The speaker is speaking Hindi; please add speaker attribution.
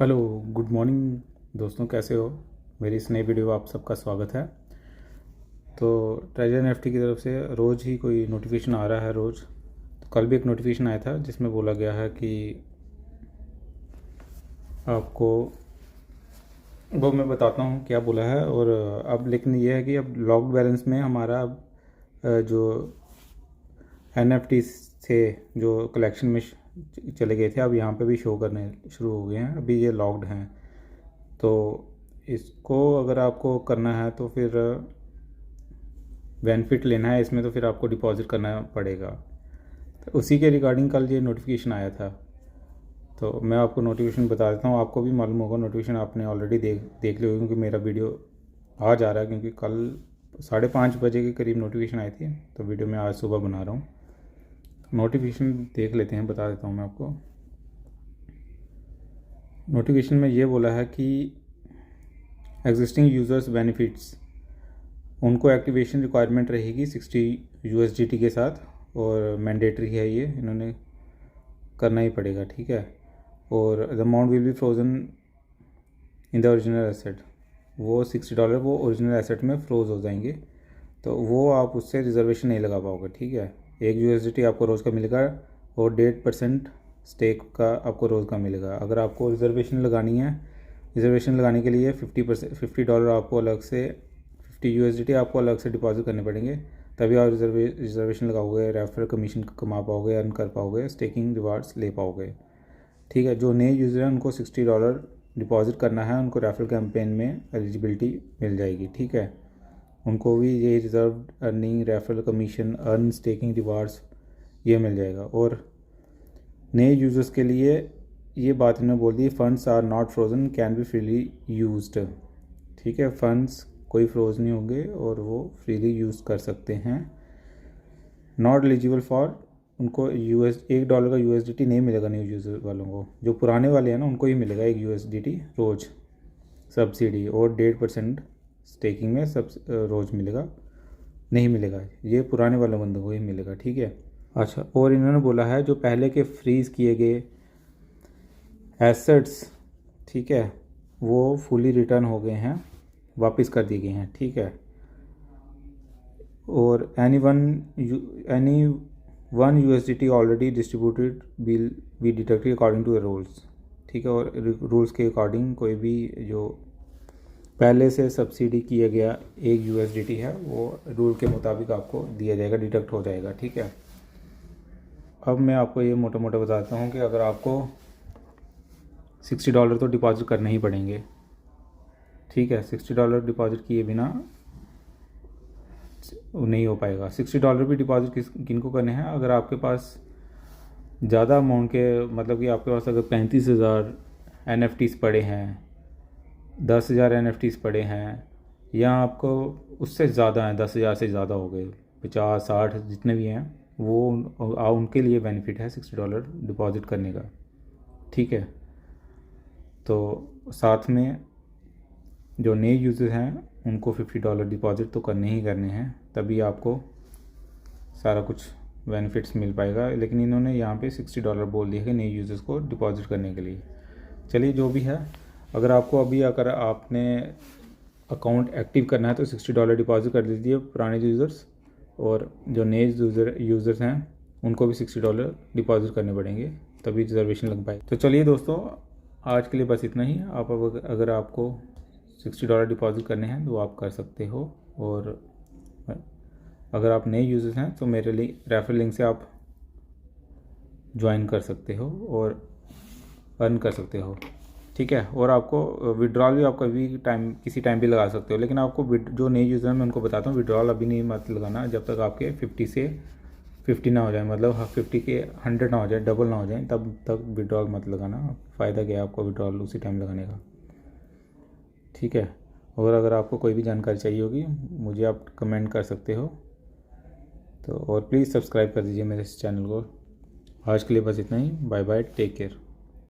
Speaker 1: हेलो, गुड मॉर्निंग दोस्तों, कैसे हो। मेरी इस नई वीडियो में आप सबका स्वागत है। तो ट्रेजर एनएफटी की तरफ से रोज़ ही कोई नोटिफिकेशन आ रहा है रोज़। तो कल भी एक नोटिफिकेशन आया था जिसमें बोला गया है कि आपको, वो मैं बताता हूँ क्या बोला है। और अब लेकिन ये है कि अब लॉक्ड बैलेंस में हमारा अब जो एनएफटी से जो कलेक्शन में चले गए थे, अब यहाँ पे भी शो करने शुरू हो गए हैं। अभी ये लॉक्ड हैं, तो इसको अगर आपको करना है तो फिर बेनिफिट लेना है इसमें, तो फिर आपको डिपॉजिट करना पड़ेगा। तो उसी के रिगार्डिंग कल ये नोटिफिकेशन आया था, तो मैं आपको नोटिफिकेशन बता देता हूँ। आपको भी मालूम होगा, नोटिफिकेशन आपने ऑलरेडी देख लिया होगा क्योंकि मेरा वीडियो आज आ रहा है, क्योंकि कल 5:30 बजे के करीब नोटिफिकेशन आई थी, तो वीडियो मैं आज सुबह बना रहा हूँ। नोटिफिकेशन देख लेते हैं, बता देता हूँ मैं आपको। नोटिफिकेशन में ये बोला है कि एग्जिस्टिंग यूज़र्स बेनिफिट्स, उनको एक्टिवेशन रिक्वायरमेंट रहेगी 60 USDT के साथ, और मैंडेटरी है, ये इन्होंने करना ही पड़ेगा, ठीक है। और the amount will be frozen in the original asset, वो $60 वो ओरिजिनल एसेट में फ्रोज हो जाएंगे, तो वो आप उससे रिजर्वेशन नहीं लगा पाओगे, ठीक है। 1 USDT आपको रोज़ का मिलेगा, और 1.5% स्टेक का आपको रोज़ का मिलेगा। अगर आपको रिजर्वेशन लगानी है, रिजर्वेशन लगाने के लिए $50 आपको अलग से, 50 USDT आपको अलग से डिपॉजिट करने पड़ेंगे, तभी आप रिजर्वेशन लगाओगे, रेफरल कमीशन कमा पाओगे, अर्न कर पाओगे, स्टेकिंग रिवार्ड्स ले पाओगे, ठीक है। जो नए यूज़र हैं उनको $60 डिपॉजिट करना है, उनको रेफरल कैंपेन में एलिजिबिलिटी मिल जाएगी, ठीक है। उनको भी ये reserve earning, referral commission, earn staking rewards ये मिल जाएगा। और नए यूज़र्स के लिए ये बात इन्होंने बोल दी, funds are not frozen, can be freely used, ठीक है। फंड्स कोई फ्रोज नहीं होंगे और वो फ्रीली यूज़ कर सकते हैं। नॉट एलिजिबल फॉर, उनको $1 का USDT नहीं मिलेगा न्यू यूज़र वालों को। जो पुराने वाले हैं ना, उनको ही मिलेगा 1 USDT रोज़ सब्सिडी, और 1.5% स्टेकिंग में सब रोज़ मिलेगा, नहीं मिलेगा, ये पुराने वाले बंदों को ही मिलेगा, ठीक है। अच्छा, और इन्होंने बोला है जो पहले के फ्रीज़ किए गए एसेट्स, ठीक है, वो फुली रिटर्न हो गए हैं, वापस कर दिए गए हैं, ठीक है। और any one USDT already distributed will be deducted according to the rules, ठीक है। और रूल्स के अकॉर्डिंग कोई भी जो पहले से सब्सिडी किया गया 1 USDT है, वो रूल के मुताबिक आपको दिया जाएगा, डिडक्ट हो जाएगा, ठीक है। अब मैं आपको ये मोटा मोटा बताता हूँ कि अगर आपको $60 तो डिपॉजिट करने ही पड़ेंगे, ठीक है। $60 डिपॉजिट किए बिना नहीं हो पाएगा। $60 भी डिपॉजिट किन को करने हैं, अगर आपके पास ज़्यादा अमाउंट के, मतलब कि आपके पास अगर 35,000 NFTs पड़े हैं, 10,000 NFTs पड़े हैं, या आपको उससे ज़्यादा हैं, 10,000 से ज़्यादा हो गए, 50, 60 जितने भी हैं, वो उनके लिए बेनिफिट है $60 डिपॉजिट करने का, ठीक है। तो साथ में जो नए यूज़र हैं उनको $50 डिपॉजिट तो करने ही करने हैं, तभी आपको सारा कुछ बेनिफिट्स मिल पाएगा। लेकिन इन्होंने यहाँ पे $60 बोल दिया है नए यूज़र्स को डिपॉजिट करने के लिए। चलिए, जो भी है, अगर आपको अभी अगर आपने अकाउंट एक्टिव करना है तो $60 डिपॉजिट कर दीजिए पुराने यूज़र्स, और जो नए यूज़र्स हैं उनको भी $60 डिपॉजिट करने पड़ेंगे, तभी रिजर्वेशन लग पाए। तो चलिए दोस्तों, आज के लिए बस इतना ही। आप अगर आपको $60 डिपॉजिट करने हैं तो आप कर सकते हो, और अगर आप नए यूज़र्स हैं तो मेरे लिए रेफरल लिंक से आप ज्वाइन कर सकते हो और अर्न कर सकते हो, ठीक है। और आपको विड्रॉल भी आप कभी टाइम, किसी टाइम भी लगा सकते हो, लेकिन आपको जो नए यूज़र हैं मैं उनको बताता हूँ, विड्रॉल अभी नहीं मत लगाना जब तक आपके 50 से 50 ना हो जाए, मतलब 50 के 100 ना हो जाए, डबल ना हो जाए, तब तक विड्रॉल मत लगाना। फ़ायदा क्या है आपको विड्रॉल उसी टाइम लगाने का, ठीक है। और अगर आपको कोई भी जानकारी चाहिए होगी मुझे आप कमेंट कर सकते हो, तो और प्लीज़ सब्सक्राइब कर दीजिए मेरे इस चैनल को। आज के लिए बस इतना ही। Bye bye, take care.